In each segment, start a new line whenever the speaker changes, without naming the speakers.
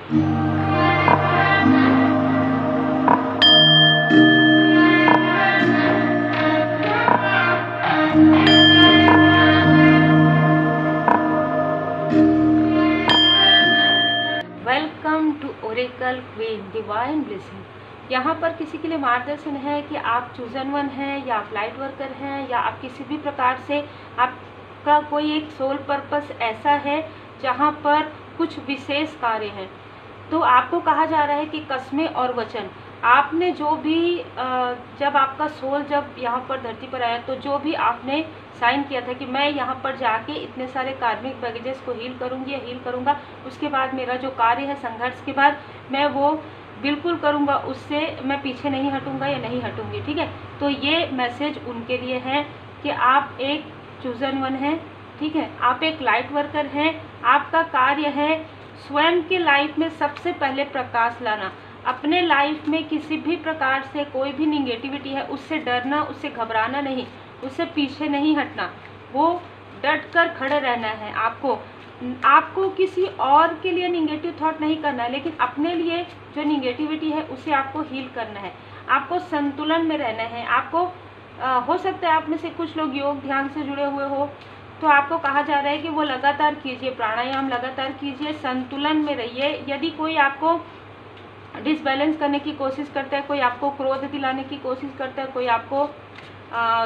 Welcome to Oracle Queen Divine Blessing. यहाँ पर किसी के लिए मार्गदर्शन है कि आप चूजन वन हैं या आप लाइट वर्कर हैं या आप किसी भी प्रकार से आपका कोई एक सोल पर्पस ऐसा है जहाँ पर कुछ विशेष कार्य हैं। तो आपको कहा जा रहा है कि कस्में और वचन आपने जो भी जब आपका सोल जब यहाँ पर धरती पर आया तो जो भी आपने साइन किया था कि मैं यहाँ पर जाके इतने सारे कार्मिक बैगेजेस को हील करूँगी या हील करूँगा, उसके बाद मेरा जो कार्य है संघर्ष के बाद मैं वो बिल्कुल करूँगा, उससे मैं पीछे नहीं हटूँगा या नहीं हटूँगी। ठीक है, तो ये मैसेज उनके लिए है कि आप एक चूजन वन हैं। ठीक है, आप एक लाइट वर्कर हैं। आपका कार्य है स्वयं के लाइफ में सबसे पहले प्रकाश लाना। अपने लाइफ में किसी भी प्रकार से कोई भी निगेटिविटी है उससे डरना, उससे घबराना नहीं, उससे पीछे नहीं हटना, वो डट कर खड़े रहना है। आपको किसी और के लिए निगेटिव थॉट नहीं करना है, लेकिन अपने लिए जो निगेटिविटी है उसे आपको हील करना है। आपको संतुलन में रहना है। आपको हो सकता है आप में से कुछ लोग योग ध्यान से जुड़े हुए हो, तो आपको कहा जा रहा है कि वो लगातार कीजिए, प्राणायाम लगातार कीजिए, संतुलन में रहिए। यदि कोई आपको डिसबैलेंस करने की कोशिश करता है, कोई आपको क्रोध दिलाने की कोशिश करता है, कोई आपको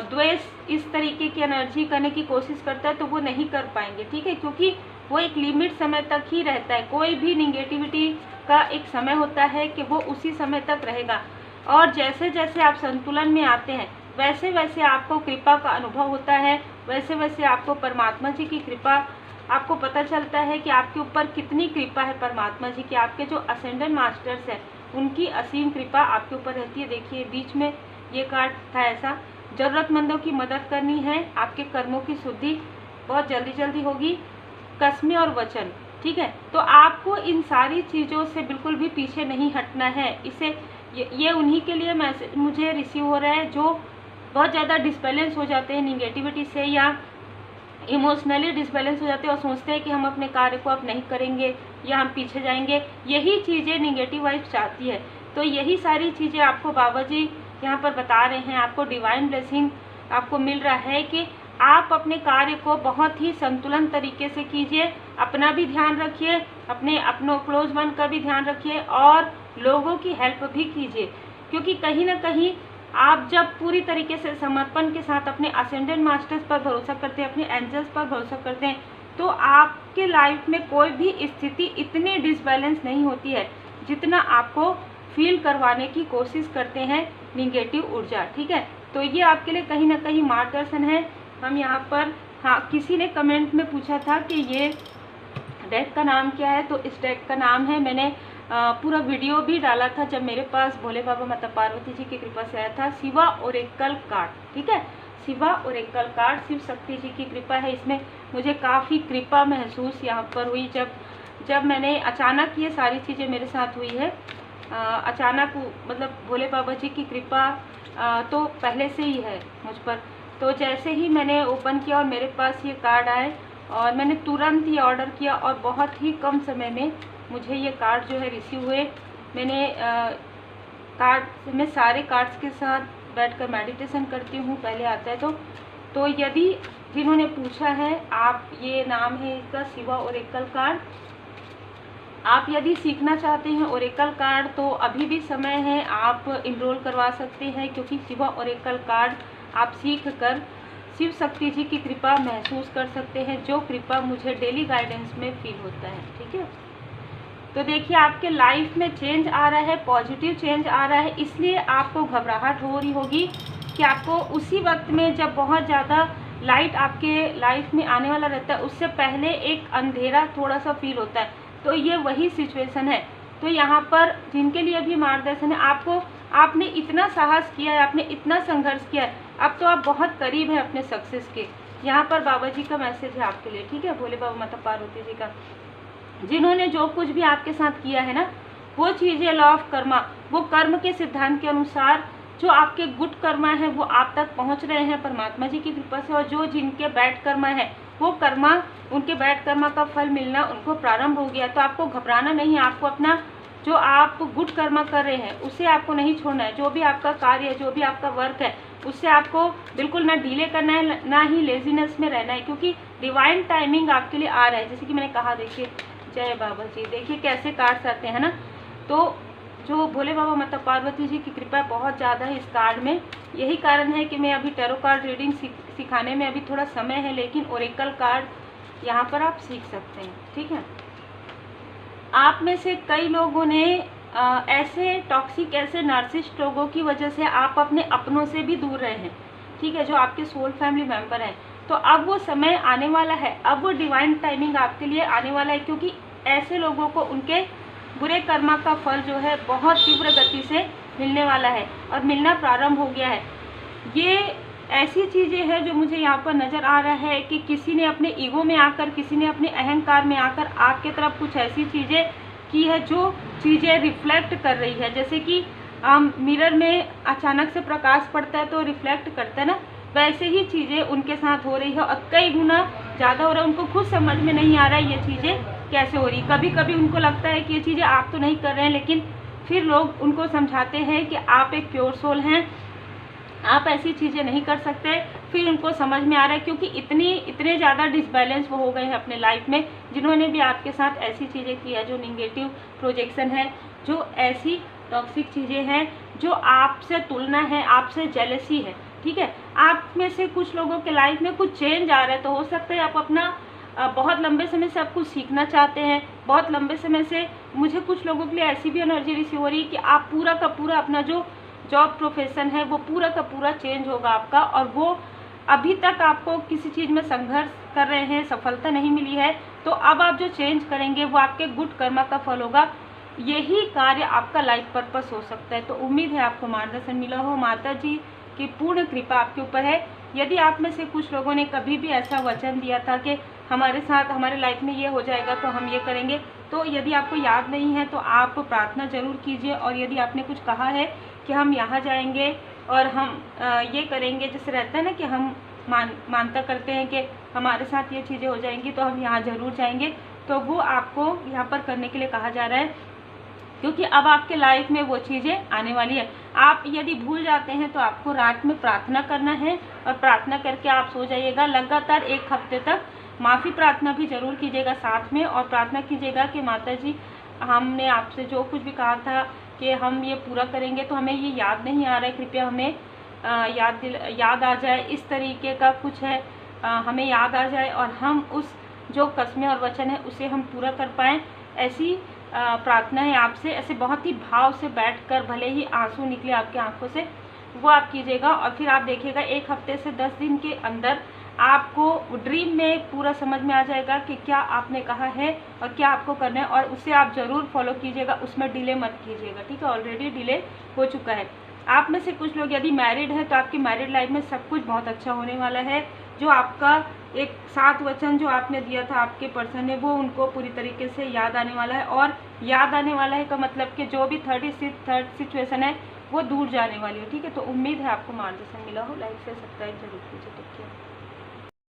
द्वेष इस तरीके की एनर्जी करने की कोशिश करता है, तो वो नहीं कर पाएंगे। ठीक है, क्योंकि वो एक लिमिट समय तक ही रहता है। कोई भी निगेटिविटी का एक समय होता है कि वो उसी समय तक रहेगा, और जैसे जैसे आप संतुलन में आते हैं वैसे वैसे आपको कृपा का अनुभव होता है, वैसे वैसे आपको परमात्मा जी की कृपा, आपको पता चलता है कि आपके ऊपर कितनी कृपा है परमात्मा जी की। आपके जो असेंडेंट मास्टर्स हैं उनकी असीम कृपा आपके ऊपर रहती है। देखिए बीच में ये कार्ड था ऐसा, ज़रूरतमंदों की मदद करनी है, आपके कर्मों की शुद्धि बहुत जल्दी जल्दी होगी, कस्में और वचन। ठीक है, तो आपको इन सारी चीज़ों से बिल्कुल भी पीछे नहीं हटना है। इसे ये उन्हीं के लिए मैसेज मुझे रिसीव हो रहा है जो बहुत ज़्यादा डिसबैलेंस हो जाते हैं निगेटिविटी से, या इमोशनली डिसबैलेंस हो जाते हैं और सोचते हैं कि हम अपने कार्य को अब नहीं करेंगे या हम पीछे जाएंगे। यही चीज़ें निगेटिव वाइब चाहती है। तो यही सारी चीज़ें आपको बाबा जी यहाँ पर बता रहे हैं। आपको डिवाइन ब्लेसिंग आपको मिल रहा है कि आप अपने कार्य को बहुत ही संतुलन तरीके से कीजिए, अपना भी ध्यान रखिए, अपनों क्लोज वन का भी ध्यान रखिए और लोगों की हेल्प भी कीजिए। क्योंकि कहीं ना कहीं आप जब पूरी तरीके से समर्पण के साथ अपने असेंडेंट मास्टर्स पर भरोसा करते हैं, अपने एंजल्स पर भरोसा करते हैं, तो आपके लाइफ में कोई भी स्थिति इतनी डिसबैलेंस नहीं होती है जितना आपको फील करवाने की कोशिश करते हैं निगेटिव ऊर्जा। ठीक है, तो ये आपके लिए कहीं ना कहीं मार्गदर्शन है। हम यहाँ पर, हाँ, किसी ने कमेंट में पूछा था कि ये डेक का नाम क्या है, तो इस डेक का नाम है, मैंने पूरा वीडियो भी डाला था जब मेरे पास भोले बाबा माता पार्वती जी की कृपा से आया था, शिवा ओरेकल कार्ड। ठीक है, शिवा ओरेकल कार्ड शिव शक्ति जी की कृपा है। इसमें मुझे काफ़ी कृपा महसूस यहाँ पर हुई जब मैंने अचानक ये सारी चीज़ें मेरे साथ हुई है। अचानक मतलब भोले बाबा जी की कृपा तो पहले से ही है मुझ पर। तो जैसे ही मैंने ओपन किया और मेरे पास ये कार्ड आए और मैंने तुरंत ही ऑर्डर किया और बहुत ही कम समय में मुझे ये कार्ड जो है रिसीव हुए। मैंने कार्ड में सारे कार्ड्स के साथ बैठकर मेडिटेशन करती हूँ, पहले आता है तो यदि जिन्होंने पूछा है, आप ये नाम है इसका शिवा ओरेकल कार्ड। आप यदि सीखना चाहते हैं ओरेकल कार्ड तो अभी भी समय है, आप इनरोल करवा सकते हैं, क्योंकि शिवा ओरेकल कार्ड आप सीख कर शिव शक्ति जी की कृपा महसूस कर सकते हैं, जो कृपा मुझे डेली गाइडेंस में फील होता है। ठीक है, तो देखिए आपके लाइफ में चेंज आ रहा है, पॉजिटिव चेंज आ रहा है, इसलिए आपको घबराहट हो रही होगी कि आपको उसी वक्त में जब बहुत ज़्यादा लाइट आपके लाइफ में आने वाला रहता है उससे पहले एक अंधेरा थोड़ा सा फील होता है। तो ये वही सिचुएशन है। तो यहाँ पर जिनके लिए भी मार्गदर्शन है, आपने इतना साहस किया है, आपने इतना संघर्ष किया है, अब तो आप बहुत करीब हैं अपने सक्सेस के। यहाँ पर बाबा जी का मैसेज है आपके लिए। ठीक है, भोले बाबा माता पार्वती जी का, जिन्होंने जो कुछ भी आपके साथ किया है ना, वो चीज़ें लॉ ऑफ कर्मा, वो कर्म के सिद्धांत के अनुसार जो आपके गुड कर्मा है वो आप तक पहुंच रहे हैं परमात्मा जी की कृपा से, और जो जिनके बैड कर्मा है वो कर्मा उनके बैड कर्मा का फल मिलना उनको प्रारंभ हो गया। तो आपको घबराना नहीं है, आपको अपना जो आप गुड कर्मा कर रहे हैं उसे आपको नहीं छोड़ना है। जो भी आपका कार्य है, जो भी आपका वर्क है, उससे आपको बिल्कुल ना डिले करना है, ना ही लेजीनेस में रहना है, क्योंकि डिवाइन टाइमिंग आपके लिए आ रहा है। जैसे कि मैंने कहा, देखिए जय बाबा जी, देखिए कैसे कार्ड्स आते हैं ना। तो जो भोले बाबा माता पार्वती जी की कृपा बहुत ज़्यादा है इस कार्ड में। यही कारण है कि मैं अभी टैरो कार्ड रीडिंग सिखाने में अभी थोड़ा समय है, लेकिन ओरेकल कार्ड यहाँ पर आप सीख सकते हैं, ठीक है। आप में से कई लोगों ने ऐसे टॉक्सिक, ऐसे नार्सिसिस्ट लोगों की वजह से आप अपने अपनों से भी दूर रहे हैं, ठीक है, जो आपके सोल फैमिली मेंबर हैं। तो अब वो समय आने वाला है, अब वो डिवाइन टाइमिंग आपके लिए आने वाला है, क्योंकि ऐसे लोगों को उनके बुरे कर्मा का फल जो है बहुत तीव्र गति से मिलने वाला है और मिलना प्रारंभ हो गया है। ये ऐसी चीज़ें हैं जो मुझे यहाँ पर नज़र आ रहा है कि किसी ने अपने ईगो में आकर, किसी ने अपने अहंकार में आकर आपके तरफ कुछ ऐसी चीज़ें की है जो चीज़ें रिफ्लेक्ट कर रही है। जैसे कि मिरर में अचानक से प्रकाश पड़ता है तो रिफ्लेक्ट करता है ना, वैसे ही चीज़ें उनके साथ हो रही है और कई गुना ज़्यादा हो रहा है। उनको खुद समझ में नहीं आ रहा है ये चीज़ें कैसे हो रही। कभी कभी उनको लगता है कि ये चीज़ें आप तो नहीं कर रहे हैं, लेकिन फिर लोग उनको समझाते हैं कि आप एक प्योर सोल हैं, आप ऐसी चीज़ें नहीं कर सकते। फिर उनको समझ में आ रहा है, क्योंकि इतने ज़्यादा डिसबैलेंस वो हो गए हैं अपने लाइफ में, जिन्होंने भी आपके साथ ऐसी चीज़ें की है, जो निगेटिव प्रोजेक्शन है, जो ऐसी टॉक्सिक चीज़ें हैं, जो आपसे तुलना है, आपसे जेलसी है, ठीक है। आप में से कुछ लोगों के लाइफ में कुछ चेंज आ रहा है, तो हो सकता है आप अपना बहुत लंबे समय से आप कुछ सीखना चाहते हैं। बहुत लंबे समय से मुझे कुछ लोगों के लिए ऐसी भी एनर्जी रिसीव हो रही है कि आप पूरा का पूरा अपना जो जॉब प्रोफेशन है वो पूरा का पूरा चेंज होगा आपका, और वो अभी तक आपको किसी चीज़ में संघर्ष कर रहे हैं, सफलता नहीं मिली है, तो अब आप जो चेंज करेंगे वो आपके गुड कर्मा का फल होगा। यही कार्य आपका लाइफ पर्पस हो सकता है। तो उम्मीद है आपको मार्गदर्शन मिला हो। माता जी की पूर्ण कृपा आपके ऊपर है। यदि आप में से कुछ लोगों ने कभी भी ऐसा वचन दिया था कि हमारे साथ, हमारे लाइफ में ये हो जाएगा तो हम ये करेंगे, तो यदि आपको याद नहीं है तो आप प्रार्थना जरूर कीजिए। और यदि आपने कुछ कहा है कि हम यहाँ जाएंगे और हम ये करेंगे, जैसे रहता है ना कि हम मानता करते हैं कि हमारे साथ ये चीज़ें हो जाएंगी तो हम यहाँ ज़रूर जाएंगे, तो वो आपको यहाँ पर करने के लिए कहा जा रहा है, क्योंकि अब आपके लाइफ में वो चीज़ें आने वाली है। आप यदि भूल जाते हैं तो आपको रात में प्रार्थना करना है और प्रार्थना करके आप सो जाइएगा। लगातार 1 हफ्ते तक माफ़ी प्रार्थना भी जरूर कीजिएगा साथ में, और प्रार्थना कीजिएगा कि माता जी, हमने आपसे जो कुछ भी कहा था कि हम ये पूरा करेंगे तो हमें ये याद नहीं आ रहा है, कृपया हमें याद आ जाए। इस तरीके का कुछ है, हमें याद आ जाए और हम उस जो कस्में और वचन है उसे हम पूरा कर पाएँ। ऐसी प्रार्थना है आपसे। ऐसे बहुत ही भाव से बैठकर, भले ही आंसू निकले आपकी आंखों से, वो आप कीजिएगा। और फिर आप देखिएगा 1 हफ्ते से 10 दिन के अंदर आपको ड्रीम में पूरा समझ में आ जाएगा कि क्या आपने कहा है और क्या आपको करना है, और उसे आप ज़रूर फॉलो कीजिएगा, उसमें डिले मत कीजिएगा, ठीक है। ऑलरेडी डिले हो चुका है। आप में से कुछ लोग यदि मैरिड हैं तो आपकी मैरिड लाइफ में सब कुछ बहुत अच्छा होने वाला है। जो आपका एक 7 वचन जो आपने दिया था आपके पर्सन ने, वो उनको पूरी तरीके से याद आने वाला है। और याद आने वाला है का मतलब कि जो भी थर्ड सिचुएशन है वो दूर जाने वाली है, ठीक है। तो उम्मीद है आपको मार्गदर्शन मिला हो। लाइक से सब्सक्राइब जरूर कीजिए। Take care.